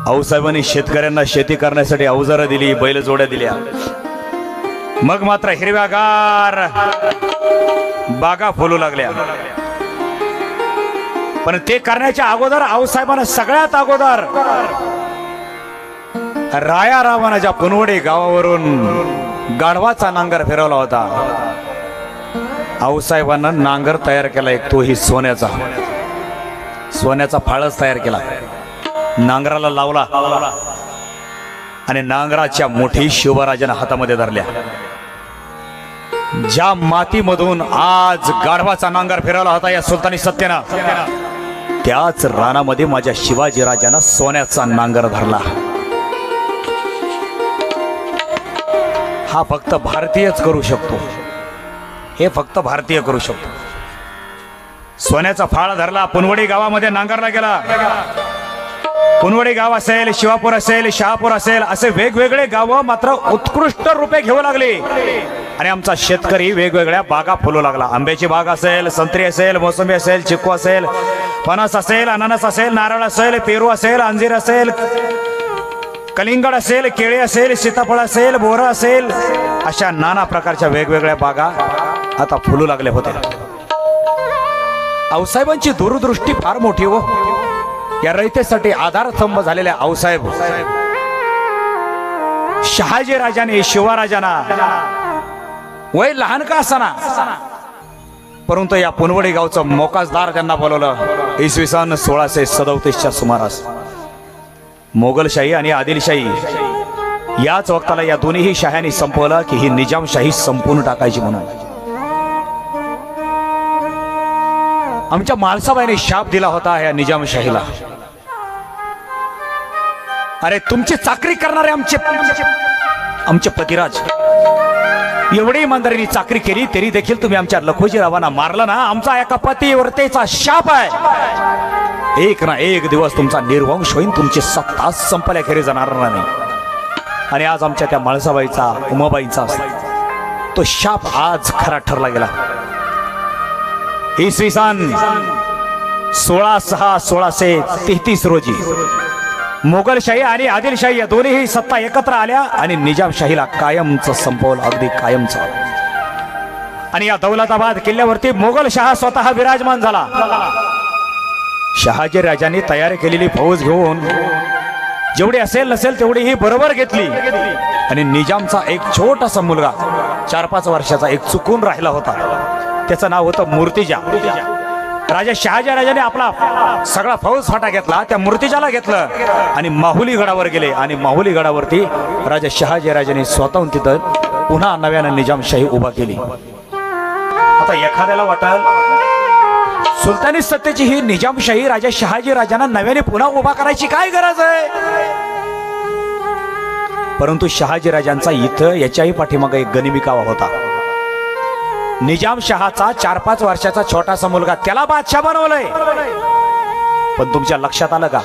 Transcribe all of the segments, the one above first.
आऊसाहेबांनी शेतकऱ्यांना शेती करण्यासाठी अवजारं दिली, बैलजोड्या दिल्या. मग मात्र हिरव्यागार बागा फुलू लागल्या. पण ते करण्याच्या अगोदर आऊसाहेबांना सगळ्यात अगोदर रायारावानाच्या पुनवडे गावावरून गाढवाचा नांगर फिरवला होता. आऊसाहेबांना नांगर तयार केला एक, तोही सोन्याचा फाळच तयार केला. नांगराला लावला आणि नांगराच्या मोठी शिवराजांना हातामध्ये धरल्या. ज्या मातीमधून आज गाढवाचा नांगर फिरवला होता या सुलतानी सत्तेनं, त्याच रानामध्ये माझ्या शिवाजी राजांना सोन्याचा नांगर धरला. हा फक्त भारतीयच करू शकतो, हे फक्त भारतीय करू शकतो. सोन्याचा फाळ धरला, पुनवडी गावामध्ये नांगरला गेला. पुनवडी गाव असेल, शिवापूर असेल, शहापूर असेल, असे वेगवेगळे गाव मात्र उत्कृष्ट रूपे घेऊ लागले. आणि आमचा शेतकरी वेगवेगळ्या बागा फुलू लागला. आंब्याची बाग असेल, संत्री असेल, मोसंबी असेल, चिक्कू असेल, फणस असेल, अननस असेल, नारळ असेल, पेरू असेल, अंजीर असेल, कलिंगड असेल, केळी असेल, सीताफळ असेल, बोरं असेल, अशा नाना प्रकारच्या वेगवेगळ्या बागा आता फुलू लागल्या होत्या. आऊसाहेबांची दूरदृष्टी फार मोठी हो. या रयतेसाठी आधारस्तंभ झालेल्या आऊसाहेब शहाजी राजाने शिवराजांना वय लहान का असताना, परंतु या पुनवडी गावचं मोकाजदार त्यांना बोलवलं. इसवी सन 1637च्या सुमारास मोगलशाही आणि आदिलशाही याच वक्ताला या दोन्ही शाह्यांनी संपवलं की ही निजामशाही संपून टाकायची म्हणून. आमच्या मालसाबाईने शाप दिला होता या निजामशाहीला. अरे तुमची चाकरी करणारे आमचे पतिराज एवढी इमानदारीने चाकरी केली तरी देखील तुम्ही आमच्या लखोजीरावांना मारलं ना. आमचा एका पतिव्रतेचा शाप आहे. एक ना एक दिवस तुमचा निर्वंश होईल, तुमची सत्ता संपल्याखेरी जाणार नाही. आणि आज आमच्या त्या माळसाबाईचा, उमाबाईंचा तो शाप आज खरा ठरला गेला. इसवी सन 16/6/1633 रोजी मोगलशाही आणि आदिलशाही या दोन्ही सत्ता एकत्र आल्या आणि निजामशाहीला कायमचं संपवलं, अगदी कायमचं. आणि या दौलताबाद किल्ल्यावरती मोगलशाह स्वतः विराजमान झाला. शहाजी राजांनी तयार केलेली फौज घेऊन जेवढी असेल नसेल तेवढी ही बरोबर घेतली. आणि निजामचा एक छोटासा मुलगा 4-5 वर्षाचा एक चुकून राहिला होता, त्याचं नाव होतं मूर्तिजा. राजा शहाजी राजाने आपला सगळा फौज फाटा घेतला, त्या मूर्तिजाला घेतलं आणि माहुली गडावर गेले. आणि माहुली गडावरती राजा शहाजी राजाने स्वतःहून तिथं पुन्हा नव्यानं निजामशाही उभा केली. आता एखाद्याला वाटेल सुलतानी सत्तेची ही निजामशाही राजा शहाजी राजांना नव्याने पुन्हा उभा करायची काय गरज आहे. परंतु शहाजी राजांचा इथं याच्याही पाठीमागे एक गनिमी कावा होता. निजामशहाचा 4-5 वर्षाचा छोटासा मुलगा, त्याला बादशाह बनवलंय. पण तुमच्या लक्षात आलं का,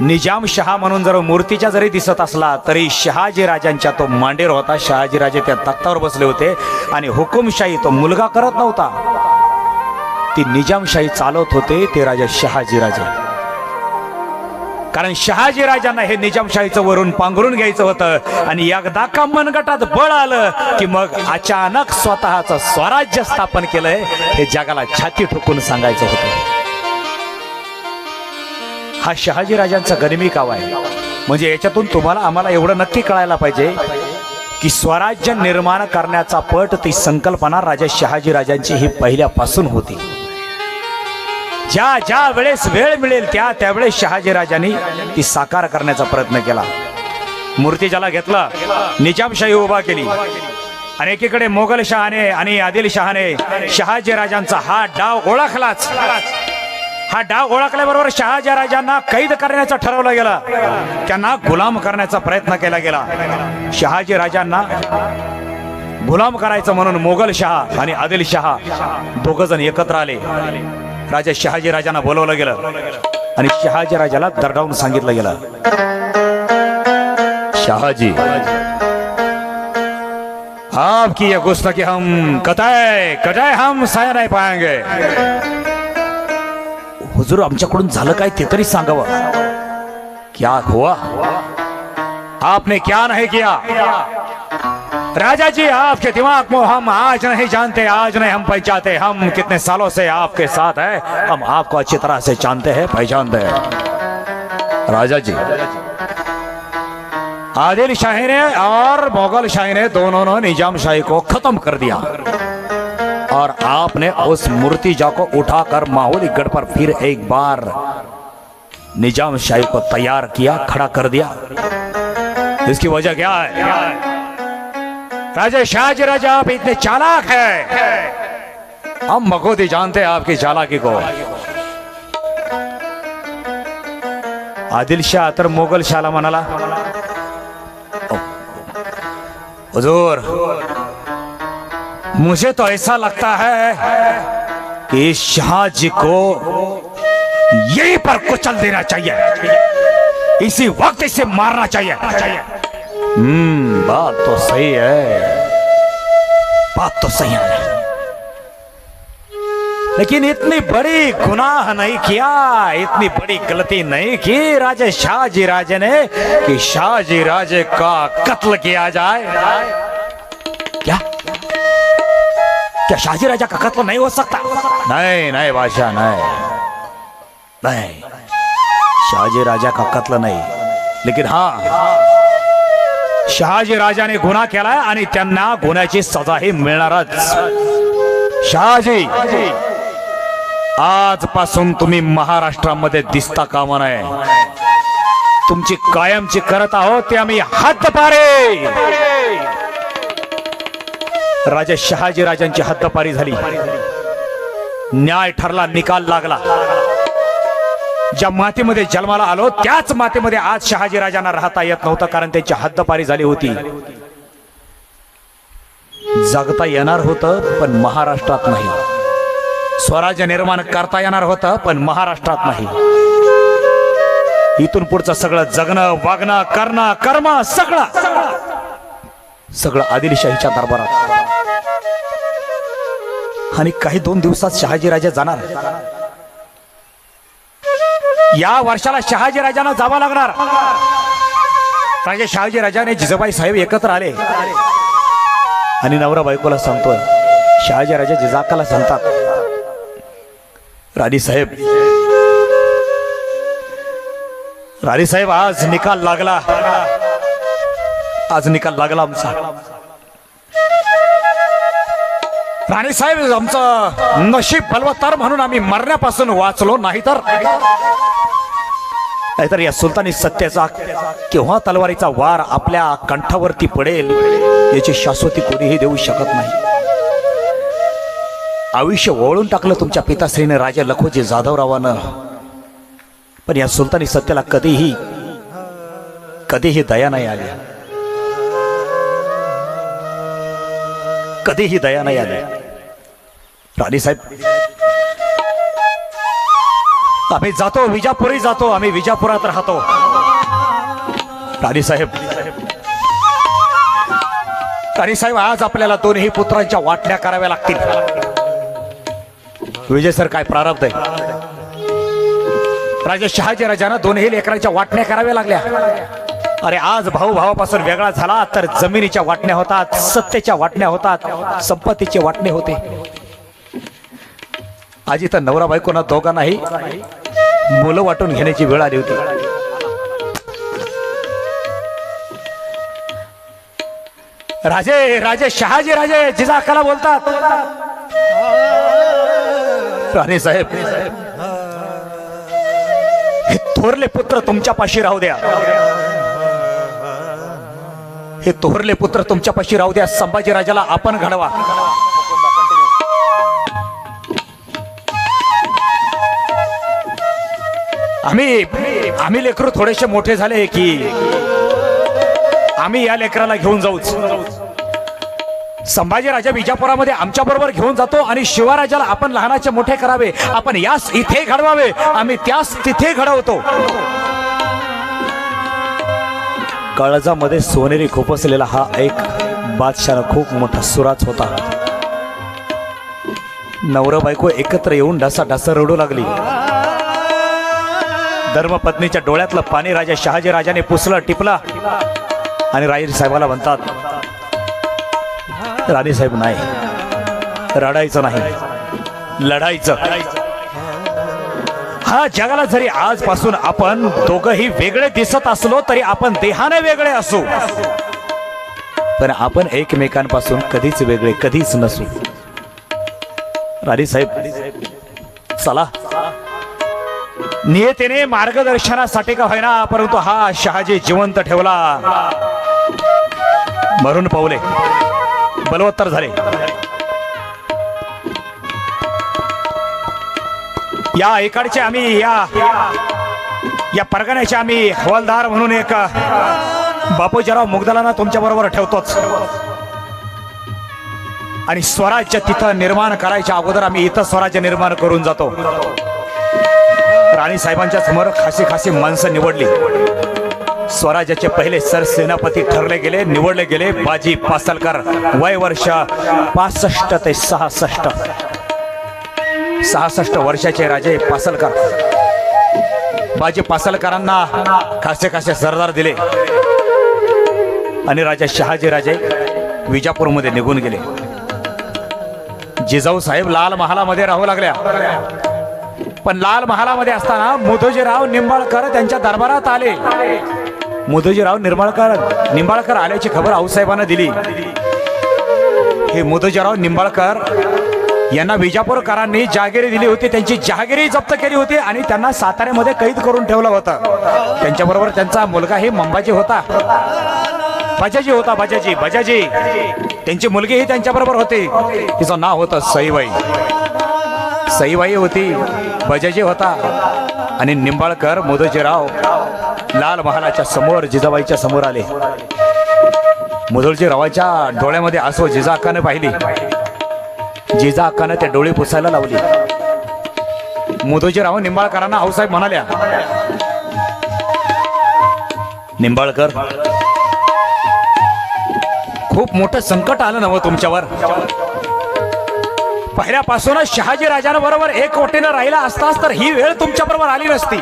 निजामशहा म्हणून जर मूर्तीच्या जरी दिसत असला तरी शहाजी राजांच्या तो मांडीर होता. शहाजी राजे त्या तख्तावर बसले होते आणि हुकुमशाही तो मुलगा करत नव्हता, ती निजामशाही चालवत होते ते राजा शहाजी राजे. कारण शहाजी राजांना हे निजामशाहीचं वरून पांघरून घ्यायचं होतं. आणि एकदा का मनगटात बळ आलं की मग अचानक स्वतःचं स्वराज्य स्थापन केलंय हे जगाला छाती ठोकून सांगायचं होतं. हा शहाजी राजांचा गनिमी कावा आहे. म्हणजे याच्यातून तुम्हाला आम्हाला एवढं नक्की कळायला पाहिजे की स्वराज्य निर्माण करण्याचा पट, ती संकल्पना राजा शहाजी राजांची ही पहिल्यापासून होती. ज्या ज्या वेळेस वेळ मिळेल त्यावेळेस शहाजी राजांनी ती साकार करण्याचा प्रयत्न केला. मूर्तिजाला घेतला, निजामशाही उभा केली. आणि एकीकडे मोगलशहाने आणि आदिलशहाने शहाजी राजांचा हा डाव ओळखलाच. हा डाव ओळखल्याबरोबर शहाजी राजांना कैद करण्याचं ठरवलं गेलं, त्यांना गुलाम करण्याचा प्रयत्न केला गेला. शहाजी राजांना गुलाम करायचं म्हणून मोगलशहा आणि आदिलशहा दोघ जण एकत्र आले. राजा शहाजी राजांना बोलवलं गेलं आणि शहाजी राजाला दरडावून सांगितलं गेलं, शहाजी, आपकी ये गुस्ताखी हम कतई हम सह नहीं पाएंगे. हुजूर, आमच्याकडून झालं काय ते तरी सांगावं क्या हुआ? आपने क्या नहीं किया? राजा जी, आपके दिमाग को हम आज नहीं जानते, आज नहीं हम पहचानते। हम कितने सालों से आपके साथ है, हम आपको अच्छी तरह से जानते हैं, पहचानते हैं। राजा जी, आदिल शाही ने और मुगल शाही ने दोनों ने निजाम शाही को खत्म कर दिया और आपने उस मूर्तिजा को उठाकर माहौली गढ़ पर फिर एक बार निजाम शाही को तैयार किया, खड़ा कर दिया। इसकी वजह क्या है? राजा शाहजी राजा, आप इतने चालाक हैं, हम बखूबी जानते हैं आपकी चालाकी को। आदिल शाह तर मुगल शाहला म्हणाला, हुजूर, मुझे तो ऐसा लगता है कि शाहजी को यहीं पर कुचल देना चाहिए, इसी वक्त इसे मारना चाहिए। बात तो सही है, बात तो सही है, लेकिन इतनी बड़ी गुनाह नहीं किया, इतनी बड़ी गलती नहीं की राजा शाहजी राजे ने कि शाहजी राजे का कत्ल किया जाए। क्या क्या शाहजी राजा का कत्ल नहीं हो सकता? नहीं नहीं बादशाह, नहीं, शाहजी राजा का कत्ल नहीं, लेकिन हाँ, शहाजी राजाने गुन्हा केलाय आणि त्यांना गुन्ह्याची सजाही मिळणारच। शहाजी, आजपासून तुम्ही महाराष्ट्रामध्ये दिसता कामा नये, तुमची कायमची करत आहोत ते आम्ही हद्दपारी। राजा शहाजी राजांची हद्दपारी झाली, न्याय ठरला, निकाल लागला। ज्या मातीमध्ये जन्माला आलो त्याच मातीमध्ये आज शहाजी राजांना राहता येत नव्हतं, कारण त्यांची हद्दपारी झाली होती। जगता येणार होतं पण महाराष्ट्रात नाही, स्वराज्य निर्माण करता येणार होतं पण महाराष्ट्रात नाही। इथून पुढचं सगळं जगणं, वागणं, करणं, कर्म सगळं आदिलशाहीच्या दरबारात। आणि काही 2 दिवसात शहाजी राजा जाणार। या वर्षाला शहाजी राजांना जावं लागणार। राजा शहाजी राजाने जिजाबाई साहेब एकत्र आले आणि नवरा बायकोला सांगतोय, शहाजी राजा जिजाकाला सांगतात, राणी साहेब आज निकाल लागला, आज निकाल लागला आमचा। राणी साहेब, आमचं नशीब बलवत्तर म्हणून आम्ही मरण्यापासून वाचलो, नाहीतर या सुलतानी सत्याचा केव्हा तलवारीचा वार आपल्या कंठावरती पडेल याची शाश्वती कोणीही देऊ शकत नाही। आयुष्य ओळून टाकलं तुमच्या पिताश्रीने राजा लखोजी जाधवरावानं, पण या सुलतानी सत्याला कधीही दया नाही आली, कधीही दया नाही आली। राणी साहेब, आम्ही जातो, विजापुरी जातो, आम्ही विजापुरात राहतो। राणी साहेब, आज आपल्याला दोन्ही पुत्रांच्या वाटण्या कराव्या लागतील। विजय सर, काय प्रारब्ध आहे? राजा शहाजी राजांना दोन्ही लेकरांच्या वाटण्या कराव्या लागल्या। अरे आज भाऊ भावापासून वेगळा झाला तर जमिनीच्या वाटण्या होतात, सत्तेच्या वाटण्या होतात, संपत्तीचे वाटणे होते। आज इथं नवरा बायकोना दोघांनाही मुलं वाटून घेण्याची वेळ आली होती। राजे शहाजी राजे जिजाकाला बोलतात, राणी साहेब, हे थोरले पुत्र तुमच्यापाशी राहू द्या, हे थोरले पुत्र तुमच्यापाशी राहू द्या, संभाजी राजाला आपण घडवा। आम्ही लेकरू थोडेसे मोठे झाले की आम्ही या लेकराला घेऊन जाऊच। संभाजी राजा विजापुरामध्ये आमच्या बरोबर घेऊन जातो आणि शिवराजाला आपण लहानाचे मोठे करावे, आपण यास इथे घडवावे, आम्ही त्यास तिथे घडवतो। काळजामध्ये सोनेरी खोपसलेला हा एक बादशाह खूप मोठा सुराच होता। नवरा बायको एकत्र येऊन ढासा रडू लागली। धर्मपत्नीच्या डोळ्यातलं पाणी राजा शहाजी राजाने पुसलं टिपलं आणि राणी साहेबाला म्हणतात, राणी साहेब नाही, रडायचं नाही, लढायचं. हा जगाला जरी आजपासून आपण दोघंही वेगळे दिसत असलो तरी आपण देहाने वेगळे असू, पण आपण एकमेकांपासून कधीच वेगळे कधीच नसू. राणी साहेब चला, नियतीने मार्गदर्शनासाठी का होईना परंतु हा शहाजी जिवंत ठेवला. मरून पावले, बलवत्तर झाले. या इकडचे आम्ही या परगण्याचे आम्ही हवालदार म्हणून एक बापूजीराव मुगदलांना तुमच्या बरोबर ठेवतोच. आणि स्वराज्य तिथं निर्माण करायच्या अगोदर आम्ही इथं स्वराज्य निर्माण करून जातो. राणी साहेबांच्या समोर खासी खासी माणसं निवडली. स्वराज्याचे पहिले सरसेनापती ठरले गेले, निवडले गेले बाजी पासलकर. वय वर्ष 65 ते 66. 66 वर्षाचे राजे पासलकर. बाजी पासलकरांना खासे खासे सरदार दिले आणि राजा शहाजी राजे विजापूरमध्ये निघून गेले. जिजाऊ साहेब लाल महालामध्ये राहू लागल्या. पण लाल महालामध्ये असताना मुधोजीराव निंबाळकर त्यांच्या दरबारात आले. मुधोजीराव निंबाळकर आल्याची खबर आऊसाहेबांना दिली. हे मुधोजीराव निंबाळकर यांना विजापूरकरांनी जहागिरी दिली होती, त्यांची जहागिरी जप्त केली होती आणि त्यांना साताऱ्यामध्ये कैद करून ठेवलं होतं. त्यांच्याबरोबर त्यांचा मुलगा हे मंबाजी होता, बजाजी. त्यांची मुलगी ही त्यांच्याबरोबर होती. तिचं नाव होतं सईबाई होती, बजाजी होता. आणि निंबाळकर मुधोजीराव लाल महालाच्या समोर जिजाबाईच्या समोर आले. मुधोजीरावाच्या डोळ्यामध्ये आसू जिजाकाने पाहिली. जिजाकाने त्या डोळे पुसायला लावली. मुधोजीराव निंबाळकरांना आऊसाहेब म्हणाल्या, निंबाळकर खूप मोठं संकट आलं नव्ह तुमच्यावर. पहिल्यापासूनच शहाजी राजांबरोबर एकवटीनं राहिला असतास तर ही वेळ तुमच्या बरोबर आली नसती.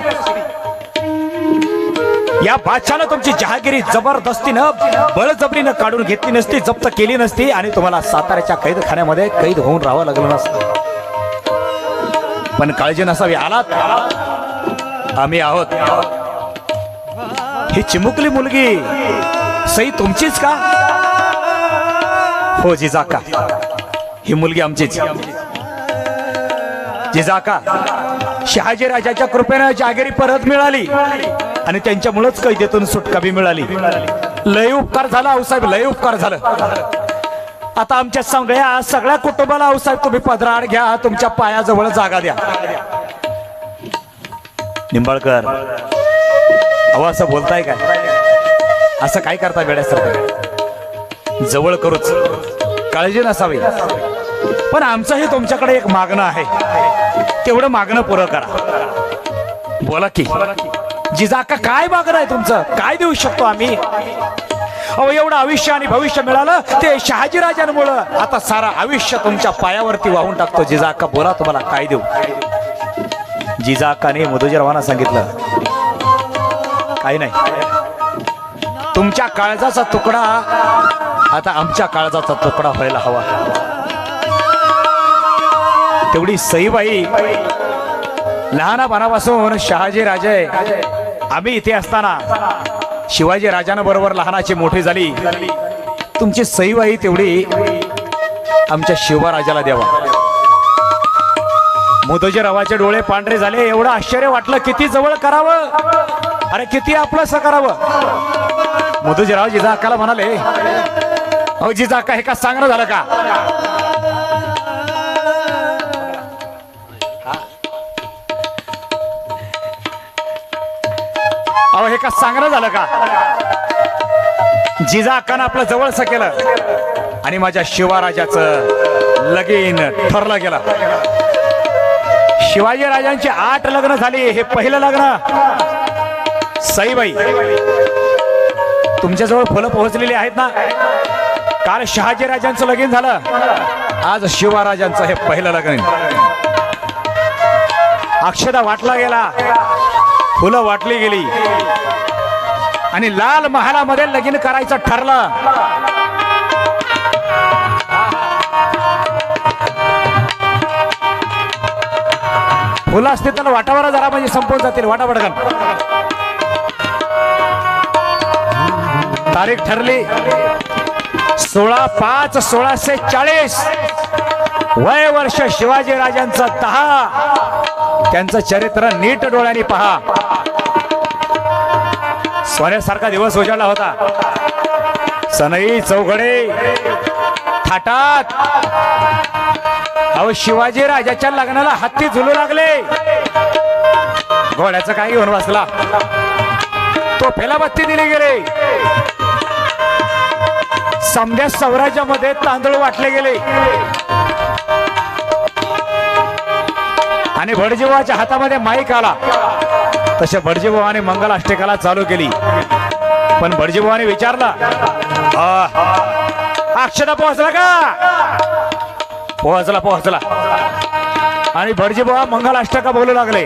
या बादशाहनं तुमची जहागिरी जबरदस्तीनं बळजबरीनं काढून घेतली नसती, जप्त केली नसती आणि तुम्हाला साताऱ्याच्या कैदखान्यामध्ये कैद होऊन राहावं लागलं नसतं. पण काळजी नसावी, आलात, आम्ही आहोत. ही चिमुकली मुलगी सई तुमचीच का? हो जिजाका, ही मुलगी आमचीच. जिजाका, शहाजी राजाच्या कृपेनं जहागिरी परत मिळाली आणि त्यांच्यामुळेच कैदेतून सुटका बी मिळाली. लय उपकार झाला आऊसाहेब, लय उपकार झालं. आता आमच्या सगळ्या कुटुंबाला आऊसाहेब तुम्ही पदराड घ्या, तुमच्या पायाजवळ जागा द्या. निंबाळकर अहो असं बोलताय काय? असं काय करता वेड्यासारखं? जवळ करूच, काळजी नसावी. पण आमचंही तुमच्याकडे एक मागणं आहे, तेवढं मागणं पुरं करा. बोला की जिजाका, काय मागणं आहे तुमचं? काय देऊ शकतो आम्ही? अहो एवढं आयुष्य आणि भविष्य मिळालं ते शहाजी राजांमुळं. आता सारा आयुष्य तुमच्या पायावरती वाहून टाकतो. जिजाका बोला, तुम्हाला काय देऊ? जिजाकाने मुधोजीरावांना सांगितलं, काही नाही, तुमच्या काळजाचा तुकडा आता आमच्या काळजाचा तुकडा व्हायला हवा. तेवढी सईबाई लहानपणापासून शहाजी राजे आम्ही इथे असताना शिवाजी राजांबरोबर लहानाची मोठी झाली. तुमची सईबाई तेवढी आमच्या शिवराजाला द्यावा. मुधोजीरावाचे डोळे पांढरे झाले. एवढं आश्चर्य वाटलं, किती जवळ करावं, अरे किती आपलंसं करावं. मुधोजीराव जिजाकाला म्हणाले, अहो जिजाका, हे का सांगणं झालं का? अहो हे का सांगणं झालं का? जिजाकानं आपलं जवळचं केलं आणि माझ्या शिवराजाचं लगीन ठरलं गेलं. शिवाजी राजांची 8 लग्न झाली, हे पहिलं लग्न. सईबाई तुमच्याजवळ फुलं पोहोचलेली आहेत ना? काल शहाजी राजांचं लगीन झालं, आज शिवराजांचं हे पहिलं लग्न. अक्षदा वाटला गेला, फुलं वाटली गेली आणि लाल महालामध्ये लगीन करायचं ठरलं. फुलं असते तर वाटावर जरा म्हणजे संपून जातील. वाटा पडकन. तारीख ठरली 16/5/1640. वय वर्ष शिवाजी राजांचं 10. त्यांचं चरित्र नीट डोळ्यांनी पहा. सोन्यासारखा दिवस उजाडला होता. सनई चौघडे थाटात. अहो शिवाजी राजाच्या लग्नाला हत्ती झुलू लागले. घोड्याचं काही घेऊन बसला. तो फेलाबत्ती दिली गेले. समद्या स्वराज्यामध्ये तांदूळ वाटले गेले आणि भटजीबाच्या हातामध्ये माईक आला. तसे भटजीबाने मंगलाष्टकाला चालू केली. पण भटजीबाने विचारला, अक्षता पोहोचला का? पोहोचला. आणि भटजीबा मंगलाष्टका बोलू लागले.